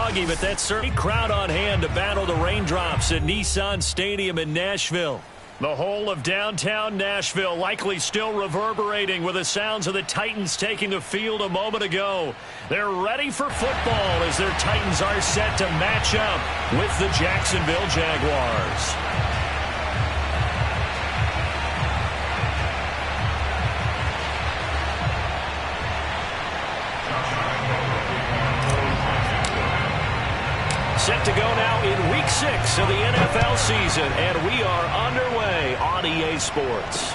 foggy, but that's certainly crowd on hand to battle the raindrops at Nissan Stadium in Nashville. The whole of downtown Nashville likely still reverberating with the sounds of the Titans taking the field a moment ago. They're ready for football as their Titans are set to match up with the Jacksonville Jaguars. Set to go now in Week 6 of the NFL season, and we are underway on EA Sports.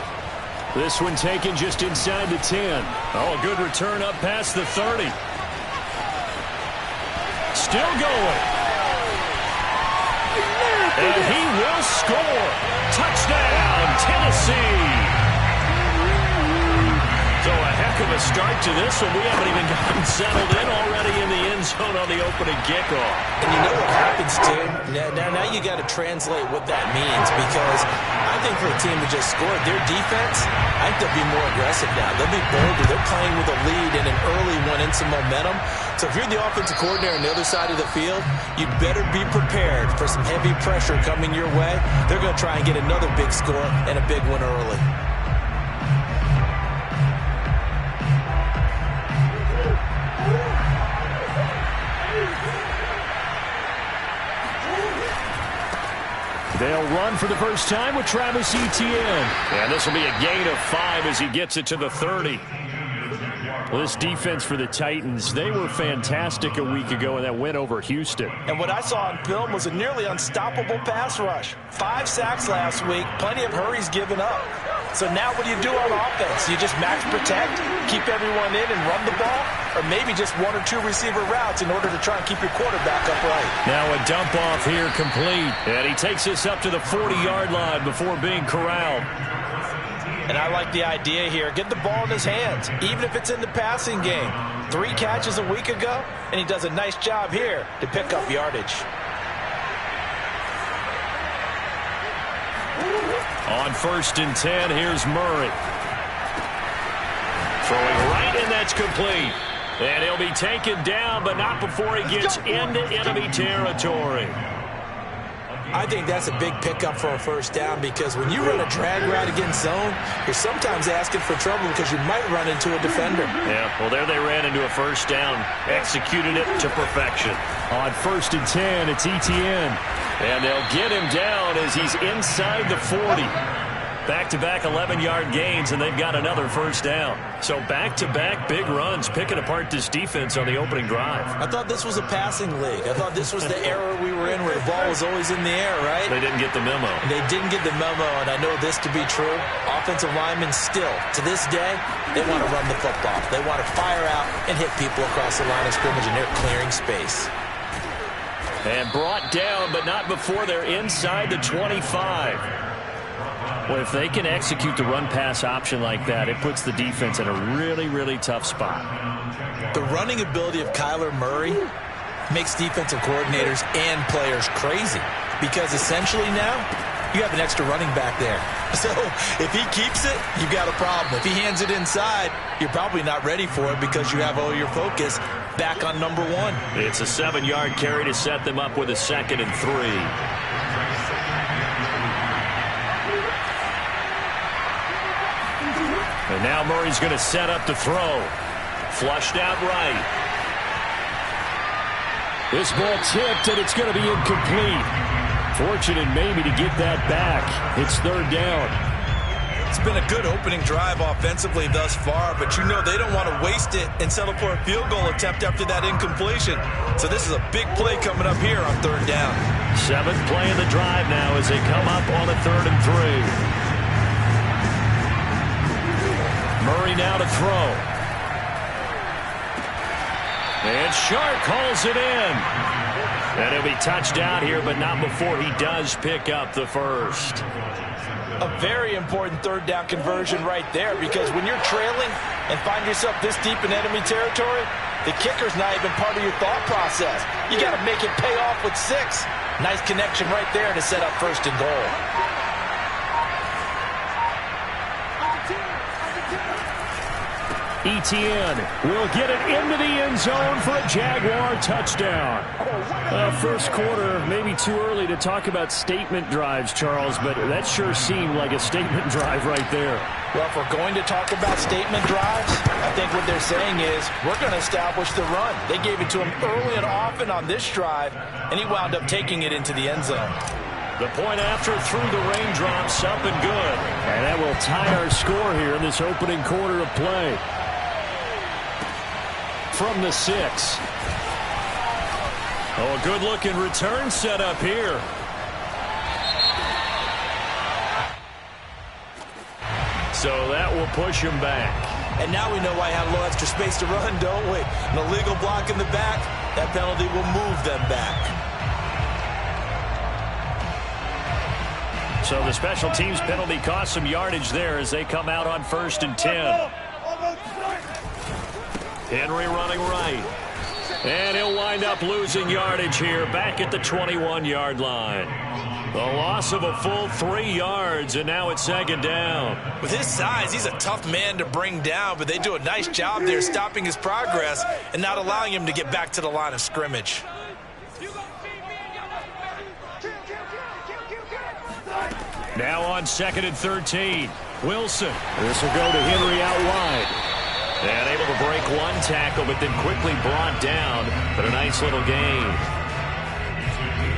This one taken just inside the 10. Oh, a good return up past the 30. Still going. And he will score. Touchdown, Tennessee. So a heck of a start to this one. We haven't even gotten settled in already in the end zone on the opening kickoff. And you know what happens, Tim? Now you got to translate what that means, because I think for a team that just scored, their defense, I think they'll be more aggressive now. They'll be bolder. They're playing with a lead and an early one and some momentum. So if you're the offensive coordinator on the other side of the field, you'd better be prepared for some heavy pressure coming your way. They're going to try and get another big score and a big one early. They'll run for the first time with Travis Etienne. And this will be a gain of 5 as he gets it to the 30. Well, this defense for the Titans, they were fantastic a week ago in that win over Houston. And what I saw on film was a nearly unstoppable pass rush. 5 sacks last week, plenty of hurries given up. So now what do you do on offense? You just max protect, keep everyone in and run the ball, or maybe just 1 or 2 receiver routes in order to try and keep your quarterback upright. Now a dump off here complete. And he takes us up to the 40-yard line before being corralled. And I like the idea here. Get the ball in his hands, even if it's in the passing game. 3 catches a week ago, and he does a nice job here to pick up yardage. On 1st and 10, here's Murray. Throwing right, and that's complete. And he'll be taken down, but not before he gets into enemy territory. I think that's a big pickup for a first down, because when you run a drag route against zone, you're sometimes asking for trouble because you might run into a defender. Yeah, well, there they ran into a first down, executed it to perfection. On 1st and 10, it's Etienne. And they'll get him down as he's inside the 40. Back-to-back 11-yard gains, and they've got another first down. So back-to-back big runs, picking apart this defense on the opening drive. I thought this was a passing league. I thought this was the era we were in where the ball was always in the air, right? They didn't get the memo. They didn't get the memo, and I know this to be true. Offensive linemen still, to this day, they want to run the football. They want to fire out and hit people across the line of scrimmage, and they're clearing space. And brought down, but not before they're inside the 25. Well, if they can execute the run-pass option like that, it puts the defense in a really, really tough spot. The running ability of Kyler Murray makes defensive coordinators and players crazy, because essentially now you have an extra running back there. So if he keeps it, you've got a problem. If he hands it inside, you're probably not ready for it because you have all your focus back on number 1. It's a 7-yard carry to set them up with a 2nd and 3. And now Murray's going to set up to throw. Flushed out right. This ball tipped, and it's going to be incomplete. Fortunate maybe to get that back. It's 3rd down. It's been a good opening drive offensively thus far, but you know they don't want to waste it and settle for a field goal attempt after that incompletion. So this is a big play coming up here on 3rd down. 7th play of the drive now as they come up on a 3rd and 3. Murray now to throw. And Sharp calls it in. And he'll be touched out here, but not before he does pick up the first. A very important 3rd down conversion right there, because when you're trailing and find yourself this deep in enemy territory, the kicker's not even part of your thought process. You got to make it pay off with 6. Nice connection right there to set up 1st and goal. Etienne will get it into the end zone for a Jaguar touchdown. First quarter, maybe too early to talk about statement drives, Charles, but that sure seemed like a statement drive right there. Well, if we're going to talk about statement drives, I think what they're saying is we're going to establish the run. They gave it to him early and often on this drive, and he wound up taking it into the end zone. The point after through the raindrops, up and good. And that will tie our score here in this opening quarter of play. From the 6. Oh, a good-looking return set up here. So that will push him back. And now we know why I have a little extra space to run, don't we? An illegal block in the back, that penalty will move them back. So the special teams penalty cost some yardage there as they come out on 1st and 10. Henry running right. And he'll wind up losing yardage here back at the 21-yard line. The loss of a full 3 yards, and now it's 2nd down. With his size, he's a tough man to bring down, but they do a nice job there stopping his progress and not allowing him to get back to the line of scrimmage. Now on 2nd and 13. Wilson. This will go to Henry out wide. And able to break one tackle, but then quickly brought down. But a nice little gain.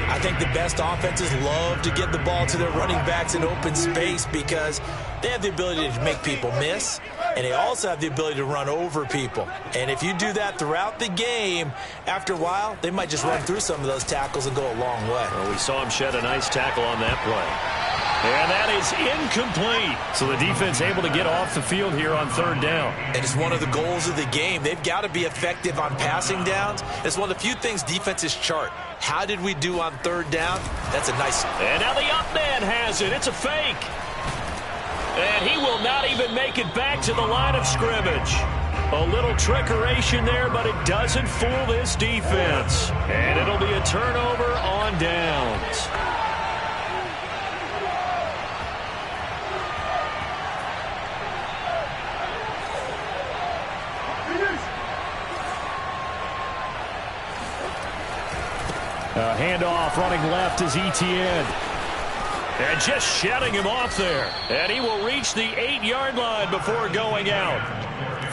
I think the best offenses love to get the ball to their running backs in open space because they have the ability to make people miss, and they also have the ability to run over people. And if you do that throughout the game, after a while, they might just run through some of those tackles and go a long way. Well, we saw him shed a nice tackle on that play. And that is incomplete. So the defense able to get off the field here on 3rd down. And it's one of the goals of the game. They've got to be effective on passing downs. It's one of the few things defenses chart. How did we do on 3rd down? That's a nice... And now the up man has it. It's a fake. And he will not even make it back to the line of scrimmage. A little trickeration there, but it doesn't fool this defense. And it'll be a turnover on downs. Handoff running left is Etienne. And just shedding him off there. And he will reach the 8-yard line before going out.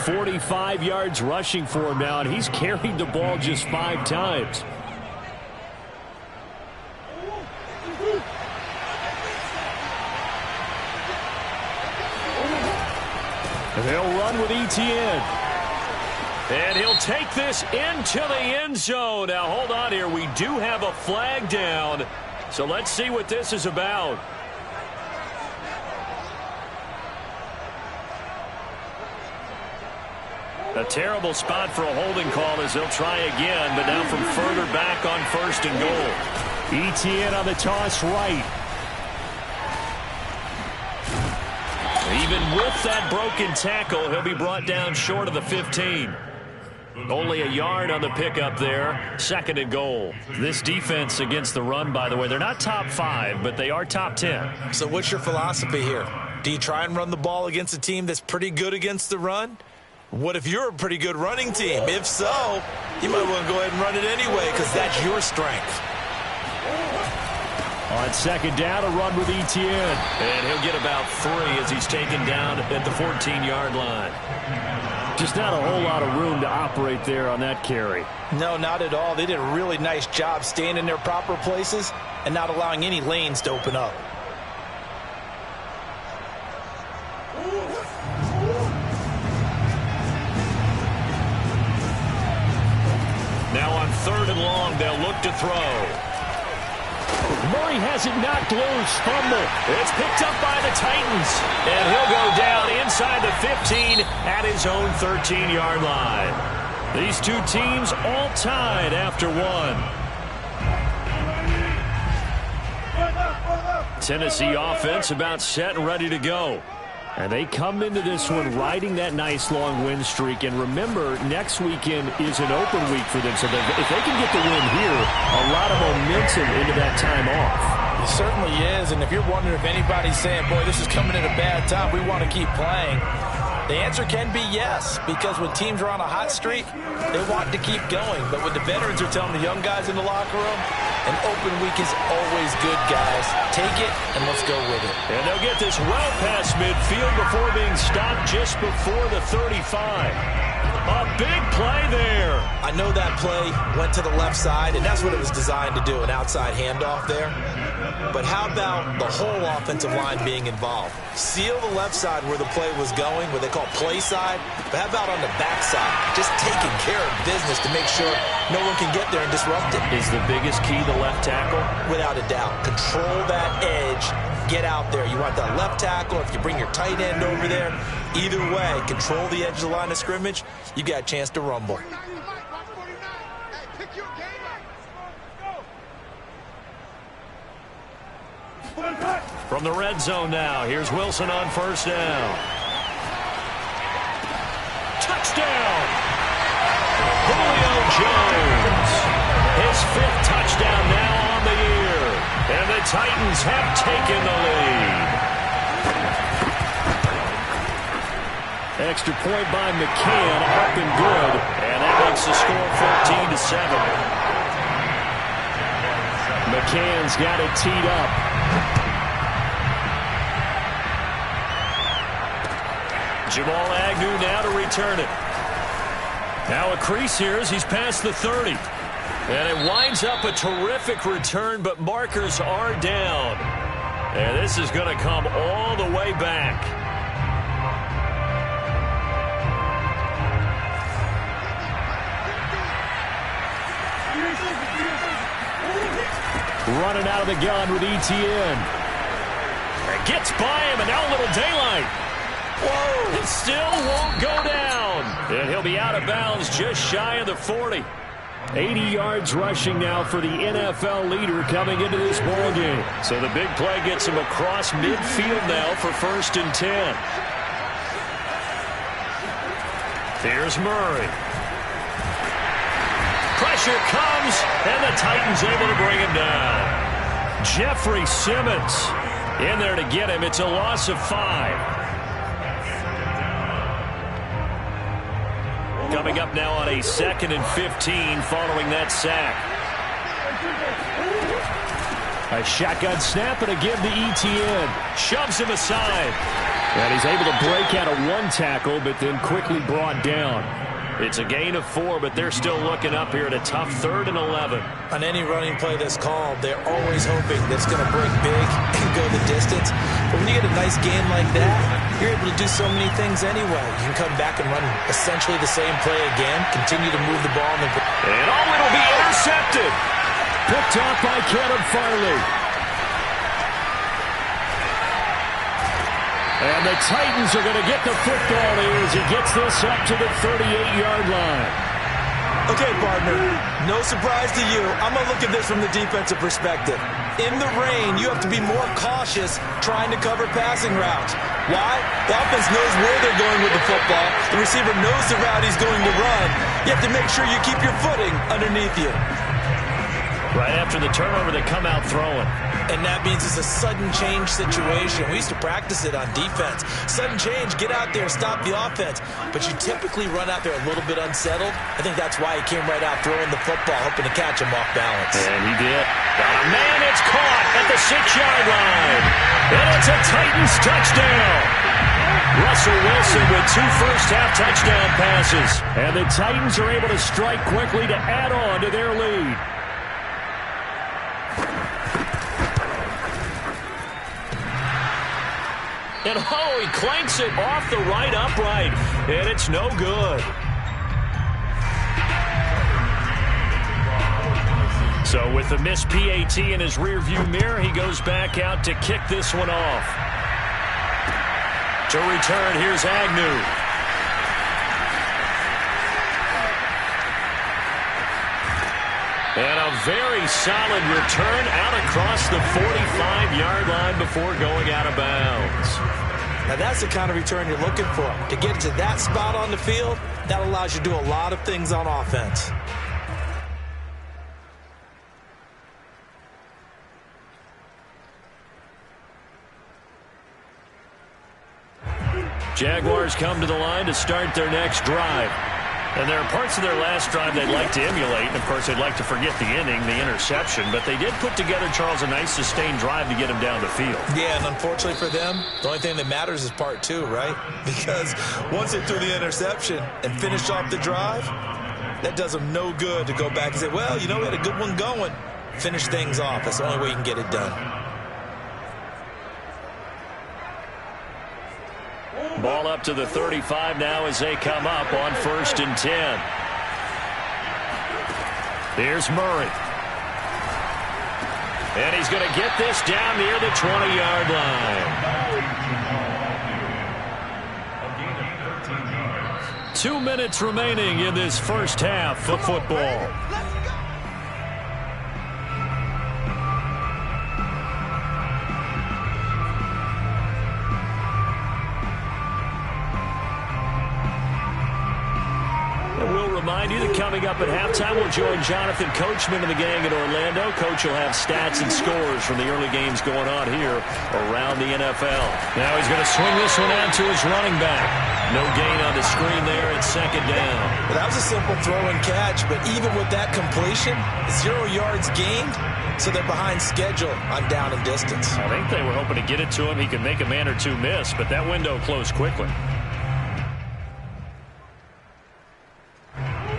45 yards rushing for him now, and he's carried the ball just 5 times. And they'll run with Etienne. And he'll take this into the end zone. Now, hold on here. We do have a flag down. So let's see what this is about. A terrible spot for a holding call as they'll try again, but now from further back on 1st and goal. Etienne on the toss right. Even with that broken tackle, he'll be brought down short of the 15. Only a yard on the pickup there. 2nd and goal. This defense against the run, by the way, they're not top 5, but they are top 10. So what's your philosophy here? Do you try and run the ball against a team that's pretty good against the run? What if you're a pretty good running team? If so, you might want to go ahead and run it anyway because that's your strength. On 2nd down, a run with Etienne. And he'll get about 3 as he's taken down at the 14-yard line. Just not a whole lot of room to operate there on that carry. No, not at all. They did a really nice job staying in their proper places and not allowing any lanes to open up. Now on 3rd and long, they'll look to throw. Murray has it knocked loose. Fumble. It's picked up by the Titans. And he'll go down inside the 15 at his own 13-yard line. These two teams all tied after 1. Tennessee offense about set and ready to go. And they come into this one riding that nice long win streak. And remember, next weekend is an open week for them. So if they can get the win here, a lot of momentum into that time off. It certainly is. And if you're wondering if anybody's saying, boy, this is coming at a bad time, we want to keep playing. The answer can be yes, because when teams are on a hot streak, they want to keep going. But what the veterans are telling the young guys in the locker room, an open week is always good, guys. Take it, and let's go with it. And they'll get this well past midfield before being stopped just before the 35. A big play there. I know that play went to the left side, and that's what it was designed to do, an outside handoff there. But how about the whole offensive line being involved? Seal the left side where the play was going, what they call play side. But how about on the back side? Just taking care of business to make sure no one can get there and disrupt it. Is the biggest key the left tackle? Without a doubt. Control that edge. Get out there. You want that left tackle. If you bring your tight end over there, either way, control the edge of the line of scrimmage, you got a chance to rumble. From the red zone now, here's Wilson on first down. Touchdown! Julio Jones. His 5th touchdown now on the year. And the Titans have taken the lead. Extra point by McCann, up and good. And that makes the score 14-7. McCann's got it teed up. Jamal Agnew now to return it. Now a crease here as he's past the 30. And it winds up a terrific return, but markers are down. And this is going to come all the way back. Running out of the gun with Etienne. It gets by him, and now a little daylight. Whoa! It still won't go down. And he'll be out of bounds just shy of the 40. 80 yards rushing now for the NFL leader coming into this ball game. So the big play gets him across midfield now for 1st and 10. Here's Murray. Pressure comes, and the Titans able to bring him down. Jeffrey Simmons in there to get him. It's a loss of 5. Coming up now on a 2nd and 15 following that sack. A shotgun snap and a give to Etienne. Shoves him aside. And he's able to break out of 1 tackle, but then quickly brought down. It's a gain of 4, but they're still looking up here at a tough 3rd and 11. On any running play that's called, they're always hoping that it's going to break big and go the distance. But when you get a nice gain like that, you're able to do so many things anyway. You can come back and run essentially the same play again, continue to move the ball. And it'll be intercepted. Picked off by Caleb Farley. And the Titans are going to get the football here as he gets this up to the 38-yard line. Okay, partner, no surprise to you. I'm going to look at this from the defensive perspective. In the rain, you have to be more cautious trying to cover passing routes. Why? The offense knows where they're going with the football. The receiver knows the route he's going to run. You have to make sure you keep your footing underneath you. Right after the turnover, they come out throwing. And that means it's a sudden change situation. We used to practice it on defense. Sudden change, get out there, stop the offense. But you typically run out there a little bit unsettled. I think that's why he came right out throwing the football, hoping to catch him off balance. And he did. Got a man, it's caught at the 6-yard line. And it's a Titans touchdown. Russell Wilson with 2 first-half touchdown passes. And the Titans are able to strike quickly to add on to their lead. And he clanks it off the right upright. And it's no good. So with the missed PAT in his rearview mirror, he goes back out to kick this one off. To return, here's Agnew. And a very solid return out across the 45-yard line before going out of bounds. Now that's the kind of return you're looking for. To get to that spot on the field, that allows you to do a lot of things on offense. Jaguars come to the line to start their next drive. And there are parts of their last drive they'd like to emulate. And, of course, they'd like to forget the inning, the interception. But they did put together, Charles, a nice sustained drive to get him down the field. Yeah, and unfortunately for them, the only thing that matters is part two, right? Because once they threw the interception and finished off the drive, that does them no good to go back and say, well, you know, we had a good one going. Finish things off. That's the only way you can get it done. Ball up to the 35 now as they come up on 1st and 10. Here's Murray. And he's going to get this down near the 20-yard line. 2 minutes remaining in this first half of football. Remind you that coming up at halftime, we'll join Jonathan Coachman and the gang in Orlando. Coach will have stats and scores from the early games going on here around the NFL. Now he's going to swing this one out to his running back. No gain on the screen there at 2nd down. Well, that was a simple throw and catch, but even with that completion, 0 yards gained, so they're behind schedule on down and distance. I think they were hoping to get it to him. He could make a man or two miss, but that window closed quickly.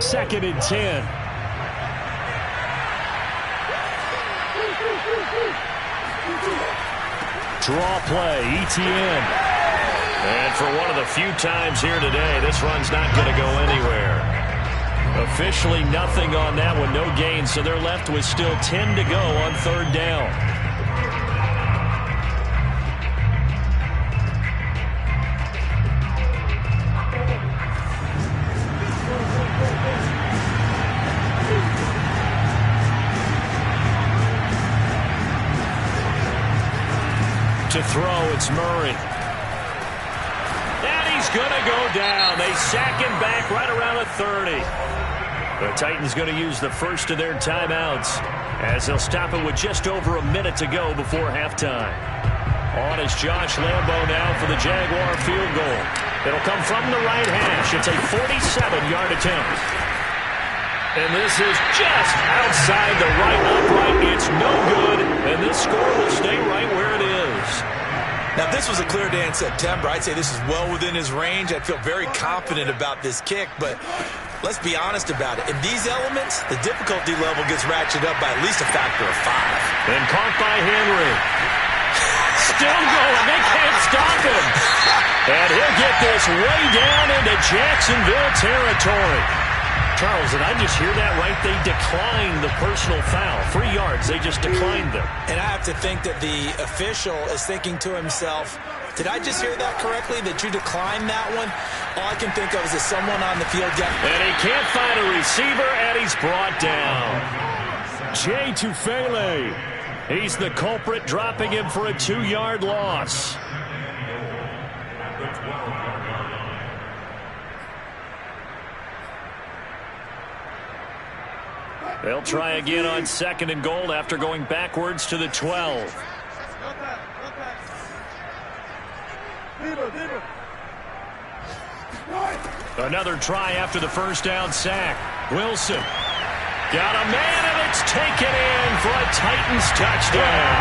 2nd and 10. Draw play, Etienne. And for one of the few times here today, this run's not going to go anywhere. Officially nothing on that one, no gain, so they're left with still 10 to go on 3rd down. To throw, it's Murray. And he's going to go down. They sack him back right around the 30. The Titans going to use the first of their timeouts as they'll stop it with just over a minute to go before halftime. On is Josh Lambo now for the Jaguar field goal. It'll come from the right hash. It's a 47-yard attempt. And this is just outside the right upright. It's no good, and this score will stay right where it is. Now, if this was a clear day in September, I'd say this is well within his range. I'd feel very confident about this kick, but let's be honest about it. In these elements, the difficulty level gets ratcheted up by at least a factor of 5. And caught by Henry. Still going. They can't stop him. And he'll get this way down into Jacksonville territory. Charles, did I just hear that right? They declined the personal foul. 3 yards. They just declined them. And I have to think that the official is thinking to himself, did I just hear that correctly, that you declined that one? All I can think of is that someone on the field got... And he can't find a receiver, and he's brought down. Jay Tufele. He's the culprit, dropping him for a 2-yard loss. They'll try again on 2nd and goal after going backwards to the 12. Another try after the first down sack. Wilson got a man, and it's taken in for a Titans touchdown.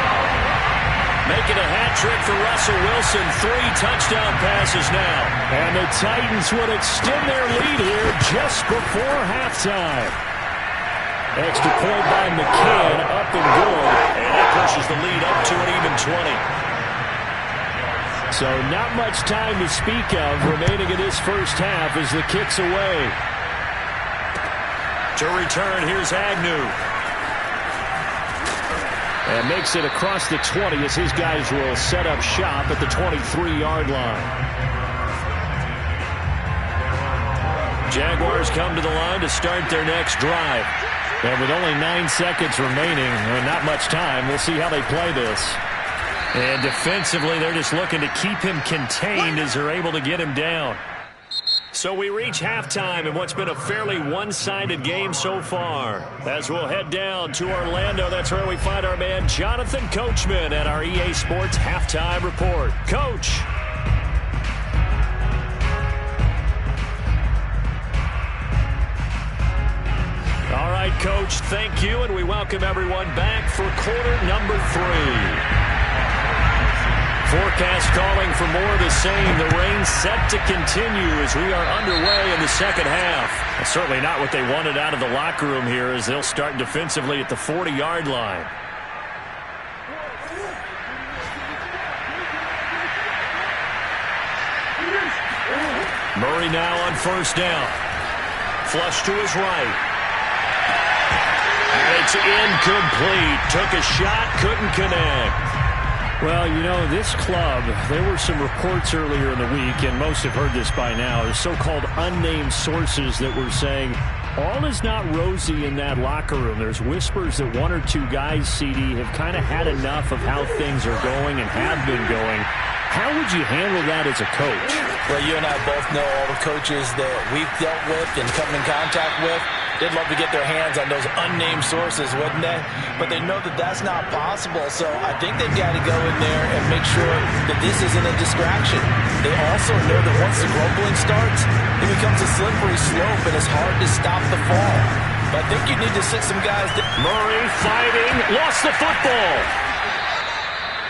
Making a hat trick for Russell Wilson. 3 touchdown passes now. And the Titans would extend their lead here just before halftime. Extra point by McCann, up and good, and that pushes the lead up to an even 20. So not much time to speak of remaining in this first half as the kick's away. To return, here's Agnew. And makes it across the 20 as his guys will set up shop at the 23-yard line. Jaguars come to the line to start their next drive. And with only 9 seconds remaining, and not much time, we'll see how they play this. And defensively, they're just looking to keep him contained as they're able to get him down. So we reach halftime in what's been a fairly one-sided game so far. As we'll head down to Orlando, that's where we find our man Jonathan Coachman at our EA Sports Halftime Report. Coach. right, Coach, thank you, and we welcome everyone back for quarter number 3. Forecast calling for more of the same. The rain set to continue as we are underway in the second half. That's certainly not what they wanted out of the locker room here as they'll start defensively at the 40-yard line. Murray now on first down. Flush to his right. And it's incomplete. Took a shot, couldn't connect. Well, you know, this club, there were some reports earlier in the week, and most have heard this by now, the so-called unnamed sources that were saying all is not rosy in that locker room. There's whispers that 1 or 2 guys, CD, have kind of had enough of how things are going and have been going. How would you handle that as a coach? Well, you and I both know all the coaches that we've dealt with and come in contact with. They'd love to get their hands on those unnamed sources, wouldn't they? But they know that that's not possible, so I think they've got to go in there and make sure that this isn't a distraction. They also know that once the grumbling starts, it becomes a slippery slope, and it's hard to stop the fall. But I think you need to sit some guys down. Murray fighting, lost the football.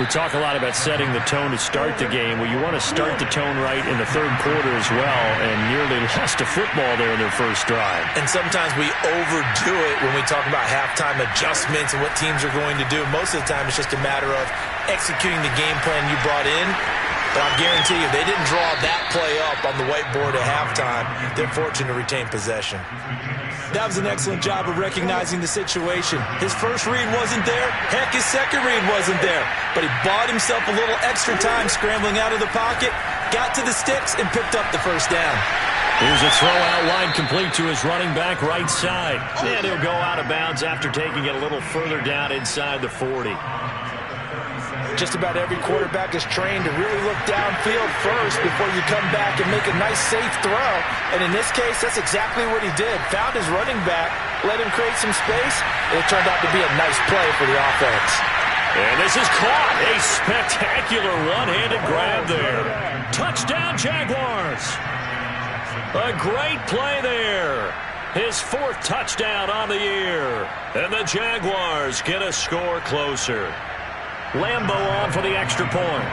We talk a lot about setting the tone to start the game. Well, you want to start the tone right in the third quarter as well, and nearly lost a football there in their first drive. And sometimes we overdo it when we talk about halftime adjustments and what teams are going to do. Most of the time it's just a matter of executing the game plan you brought in. But I guarantee you, they didn't draw that play up on the whiteboard at halftime. They're fortunate to retain possession. That was an excellent job of recognizing the situation. His first read wasn't there. Heck, his second read wasn't there. But he bought himself a little extra time scrambling out of the pocket, got to the sticks, and picked up the first down. Here's a throw out wide complete to his running back right side. And he'll go out of bounds after taking it a little further down inside the 40. Just about every quarterback is trained to really look downfield first before you come back and make a nice, safe throw. And in this case, that's exactly what he did. Found his running back, let him create some space, and it turned out to be a nice play for the offense. And this is caught. A spectacular one-handed grab there. Touchdown, Jaguars. A great play there. His 4th touchdown on the year. And the Jaguars get a score closer. Lambo on for the extra point.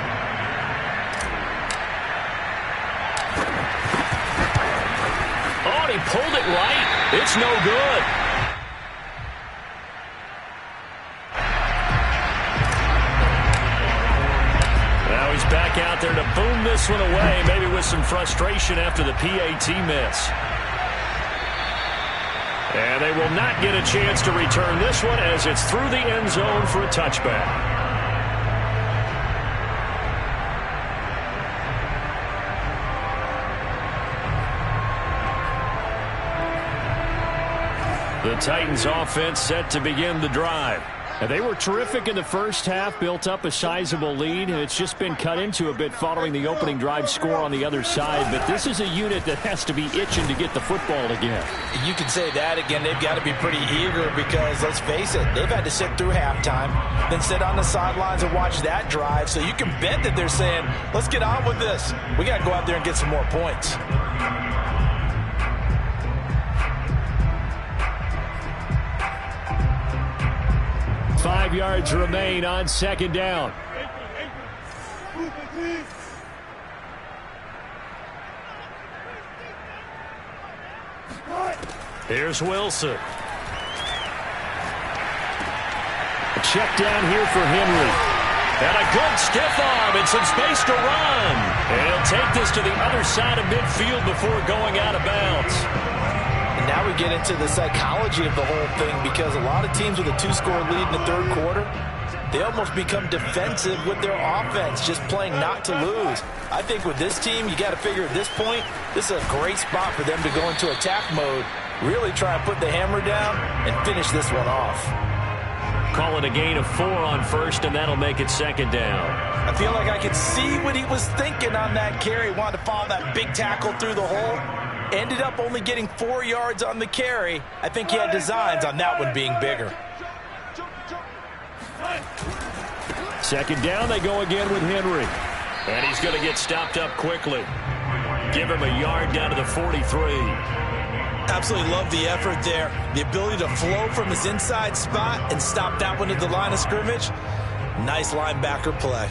Oh, and he pulled it right. It's no good. Now he's back out there to boom this one away, maybe with some frustration after the PAT miss. And they will not get a chance to return this one as it's through the end zone for a touchback. The Titans offense set to begin the drive. And they were terrific in the first half, built up a sizable lead, and it's just been cut into a bit following the opening drive score on the other side. But this is a unit that has to be itching to get the football again. You can say that again. They've got to be pretty eager because, let's face it, they've had to sit through halftime, then sit on the sidelines and watch that drive. So you can bet that they're saying, let's get on with this. We got to go out there and get some more points. 5 yards remain on second down. Here's Wilson. A check down here for Henry. And a good stiff arm and some space to run. And he'll take this to the other side of midfield before going out of bounds. And now we get into the psychology of the whole thing because a lot of teams with a 2-score lead in the third quarter, they almost become defensive with their offense, just playing not to lose. I think with this team, you got to figure at this point, this is a great spot for them to go into attack mode, really try and put the hammer down and finish this one off. Call it a gain of 4 on first, and that'll make it second down. I feel like I could see what he was thinking on that carry. Wanted to follow that big tackle through the hole. Ended up only getting 4 yards on the carry. I think he had designs on that one being bigger. Second down, they go again with Henry. And he's going to get stopped up quickly. Give him a yard down to the 43. Absolutely love the effort there. The ability to flow from his inside spot and stop that one at the line of scrimmage. Nice linebacker play.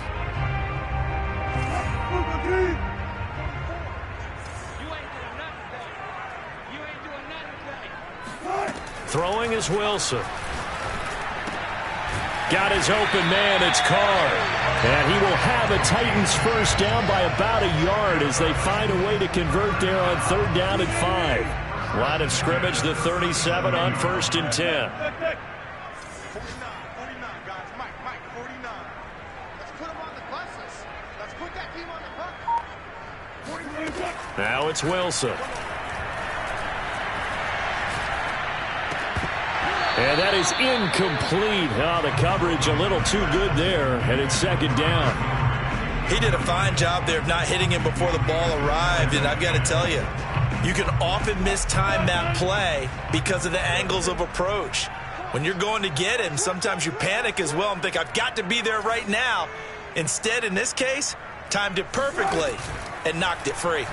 Throwing is Wilson. Got his open man, it's Carr. And he will have a Titans first down by about a yard as they find a way to convert there on 3rd down and 5. Line of scrimmage, the 37 on 1st and 10. 49, guys. Mike, 49. Let's put him on the buses. Let's put that team on the bus. Now it's Wilson. And that is incomplete. Oh, the coverage a little too good there, and it's 2nd down. He did a fine job there of not hitting him before the ball arrived, and I've got to tell you, you can often mistime that play because of the angles of approach. When you're going to get him, sometimes you panic as well and think, I've got to be there right now. Instead, in this case, timed it perfectly and knocked it free.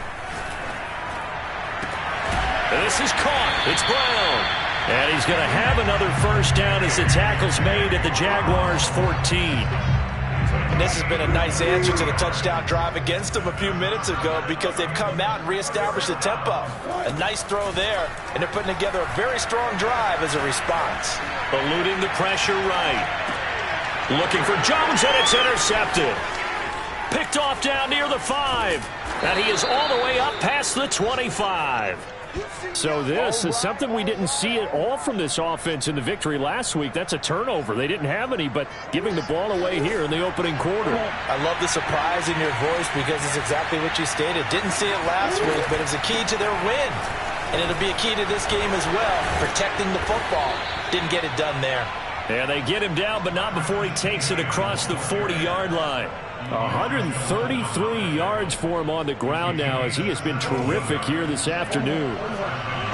And this is caught. It's Brown. And he's going to have another first down as the tackle's made at the Jaguars' 14. And this has been a nice answer to the touchdown drive against them a few minutes ago because they've come out and reestablished the tempo. A nice throw there, and they're putting together a very strong drive as a response. Eluding the pressure right. Looking for Jones, and it's intercepted. Picked off down near the 5. And he is all the way up past the 25. So this is something we didn't see at all from this offense in the victory last week. That's a turnover. They didn't have any, but giving the ball away here in the opening quarter. I love the surprise in your voice because it's exactly what you stated. Didn't see it last week, but it was a key to their win. And it'll be a key to this game as well, protecting the football. Didn't get it done there. And they get him down, but not before he takes it across the 40-yard line. 133 yards for him on the ground now as he has been terrific here this afternoon.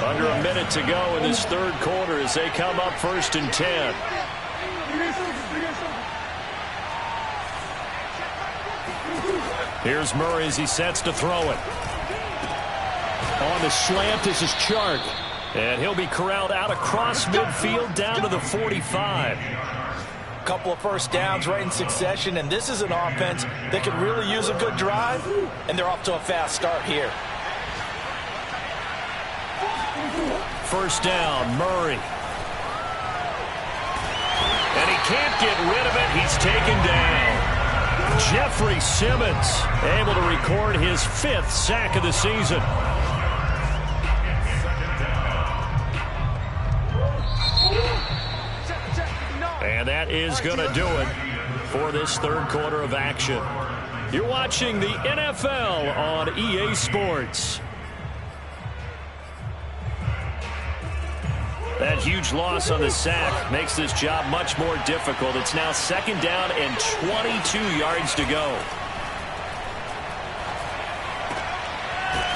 Under a minute to go in this 3rd quarter as they come up 1st and 10. Here's Murray as he sets to throw it. On the slant, this is Chark. And he'll be corralled out across midfield down to the 45. Couple of first downs right in succession, and this is an offense that could really use a good drive, and they're off to a fast start here. First down, Murray. And he can't get rid of it. He's taken down. Jeffrey Simmons able to record his 5th sack of the season. And that is going to do it for this 3rd quarter of action. You're watching the NFL on EA Sports. That huge loss on the sack makes this job much more difficult. It's now 2nd down and 22 yards to go.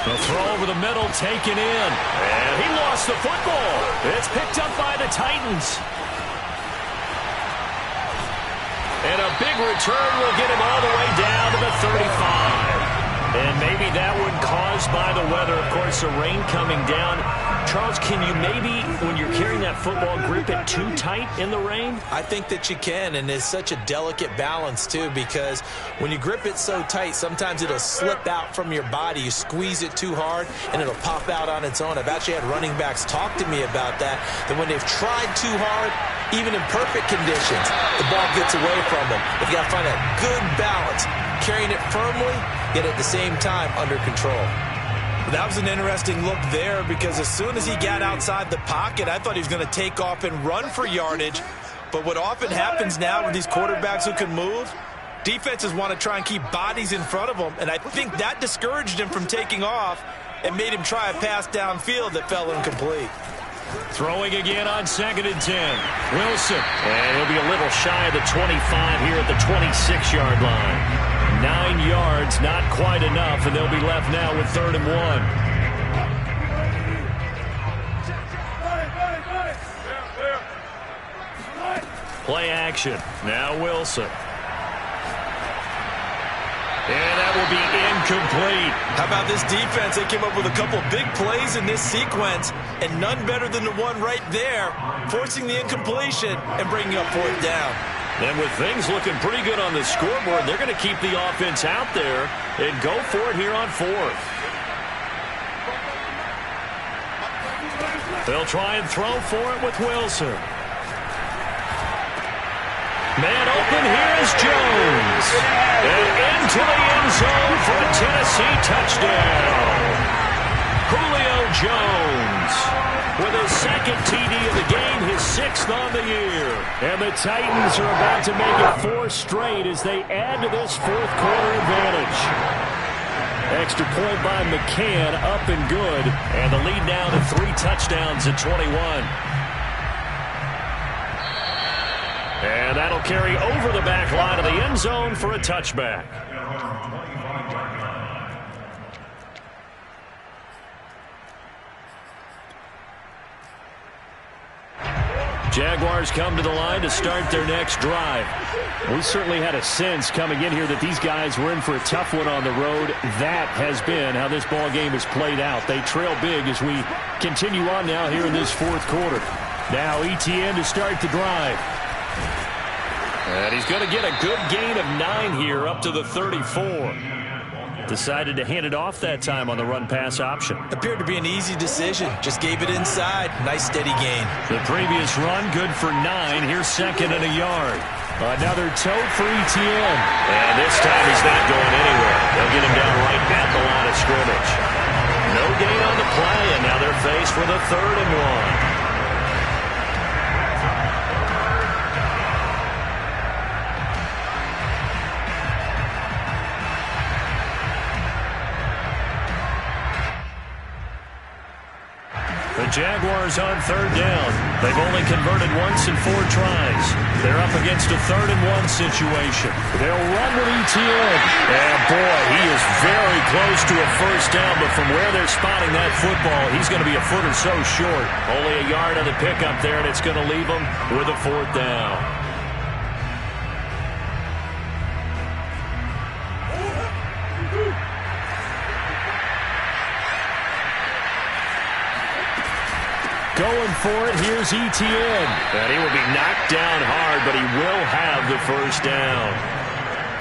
The throw over the middle taken in. And he lost the football. It's picked up by the Titans. And a big return will get him all the way down to the 35. And maybe that one caused by the weather. Of course, the rain coming down. Charles, can you maybe, when you're carrying that football, grip it too tight in the rain? I think that you can, and it's such a delicate balance, too, because when you grip it so tight, sometimes it'll slip out from your body. You squeeze it too hard, and it'll pop out on its own. I've actually had running backs talk to me about that when they've tried too hard, even in perfect conditions, the ball gets away from them. You've got to find a good balance, carrying it firmly, yet at the same time under control. That was an interesting look there because as soon as he got outside the pocket, I thought he was going to take off and run for yardage. But what often happens now with these quarterbacks who can move, defenses want to try and keep bodies in front of them, and I think that discouraged him from taking off and made him try a pass downfield that fell incomplete. Throwing again on 2nd and 10. Wilson. And he'll be a little shy of the 25 here at the 26-yard line. 9 yards, not quite enough, and they'll be left now with 3rd and 1. Play action. Now Wilson. And that will be incomplete. How about this defense? They came up with a couple big plays in this sequence, and none better than the one right there, forcing the incompletion and bringing up 4th down. And with things looking pretty good on the scoreboard, they're going to keep the offense out there and go for it here on 4th. They'll try and throw for it with Wilson. Man open, here is Jones. And into the end zone for a Tennessee touchdown. Julio Jones with his 2nd TD of the game, his 6th on the year. And the Titans are about to make it 4 straight as they add to this 4th quarter advantage. Extra point by McCann, up and good. And the lead now to 3 touchdowns at 21. And that'll carry over the back line of the end zone for a touchback. Jaguars come to the line to start their next drive. We certainly had a sense coming in here that these guys were in for a tough one on the road. That has been how this ball game has played out. They trail big as we continue on now here in this 4th quarter. Now Etienne to start the drive. And he's going to get a good gain of 9 here up to the 34. Decided to hand it off that time on the run-pass option. Appeared to be an easy decision. Just gave it inside. Nice steady gain. The previous run good for 9. Here's 2nd and a yard. Another tote for Etienne. And this time he's not going anywhere. They'll get him down right at the line of scrimmage. No gain on the play, and now they're faced with a 3rd and 1. The Jaguars on 3rd down. They've only converted once in 4 tries. They're up against a 3rd and 1 situation. They'll run with Etienne. And boy, he is very close to a 1st down, but from where they're spotting that football, he's going to be a foot or so short. Only a yard on the pickup there, and it's going to leave him with a 4th down. Going for it, here's Etienne. And he will be knocked down hard, but he will have the 1st down.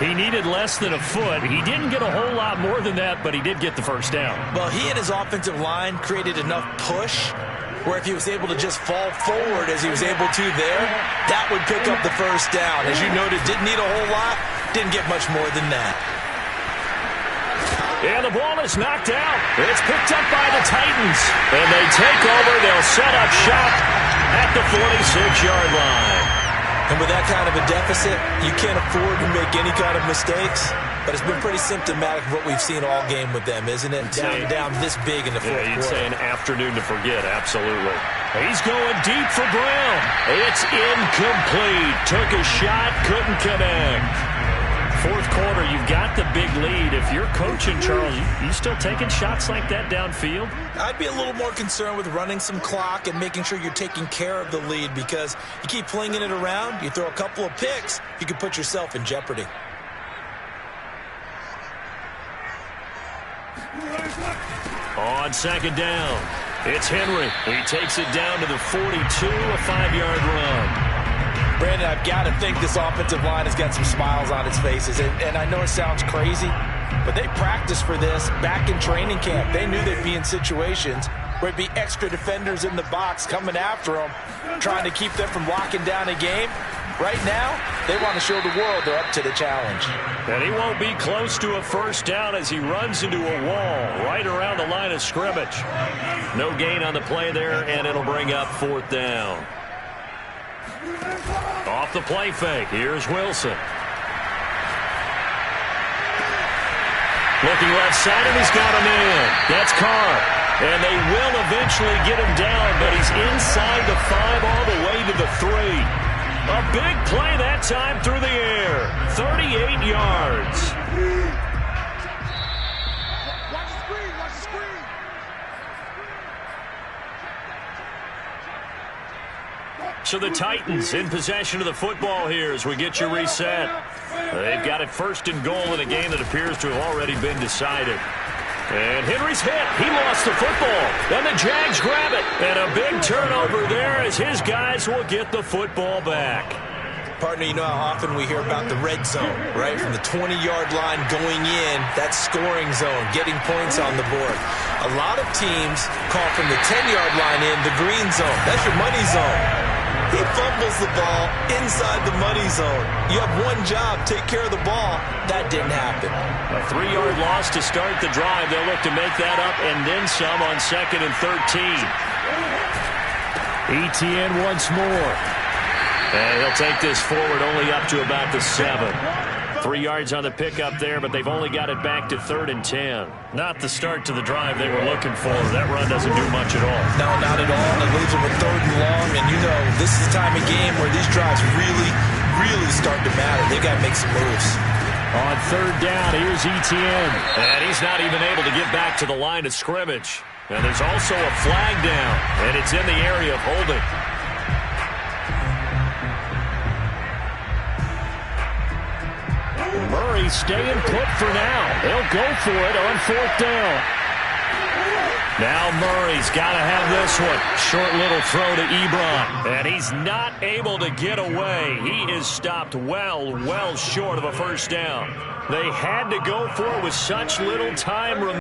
He needed less than a foot. He didn't get a whole lot more than that, but he did get the 1st down. Well, he and his offensive line created enough push where if he was able to just fall forward as he was able to there, that would pick up the 1st down. As you noted, didn't need a whole lot, didn't get much more than that. And the ball is knocked out. It's picked up by the Titans. And they take over. They'll set up shop at the 46-yard line. And with that kind of a deficit, you can't afford to make any kind of mistakes. But it's been pretty symptomatic of what we've seen all game with them, isn't it? Down this big in the 4th quarter. You'd say an afternoon to forget, absolutely. He's going deep for Brown. It's incomplete. Took a shot, couldn't connect. 4th quarter, you've got the big lead. If you're coaching, Charles, you still taking shots like that downfield? I'd be a little more concerned with running some clock and making sure you're taking care of the lead, because you keep flinging it around, you throw a couple of picks, you could put yourself in jeopardy. On 2nd down, it's Henry. He takes it down to the 42, a 5-yard run. Brandon, I've got to think this offensive line has got some smiles on its faces. And I know it sounds crazy, but they practiced for this back in training camp. They knew they'd be in situations where it'd be extra defenders in the box coming after them, trying to keep them from locking down a game. Right now, they want to show the world they're up to the challenge. And he won't be close to a 1st down as he runs into a wall right around the line of scrimmage. No gain on the play there, and it'll bring up 4th down. Off the play fake, here's Wilson. Looking left side, and he's got a man. That's Carr. And they will eventually get him down, but he's inside the 5 all the way to the 3. A big play that time through the air. 38 yards. Watch the screen, watch the screen. So the Titans in possession of the football here as we get you reset. They've got it 1st and goal in a game that appears to have already been decided. And Henry's hit. He lost the football. Then the Jags grab it. And a big turnover there as his guys will get the football back. Partner, you know how often we hear about the red zone, right? From the 20-yard line going in, that scoring zone, getting points on the board. A lot of teams call from the 10-yard line in the green zone. That's your money zone. He fumbles the ball inside the money zone. You have one job, take care of the ball. That didn't happen. A 3-yard loss to start the drive. They'll look to make that up and then some on 2nd and 13. Etienne once more. And he'll take this forward only up to about the 7. 3 yards on the pickup there, but they've only got it back to 3rd and 10. Not the start to the drive they were looking for. That run doesn't do much at all. No, not at all. And it leaves them with 3rd and long. And you know, this is the time of game where these drives really start to matter. They've got to make some moves. On 3rd down, here's Etienne. And he's not even able to get back to the line of scrimmage. And there's also a flag down, and it's in the area of holding. Murray staying put for now. They'll go for it on 4th down. Now Murray's got to have this one. Short little throw to Ebron. And he's not able to get away. He is stopped well short of a 1st down. They had to go for it with such little time remaining.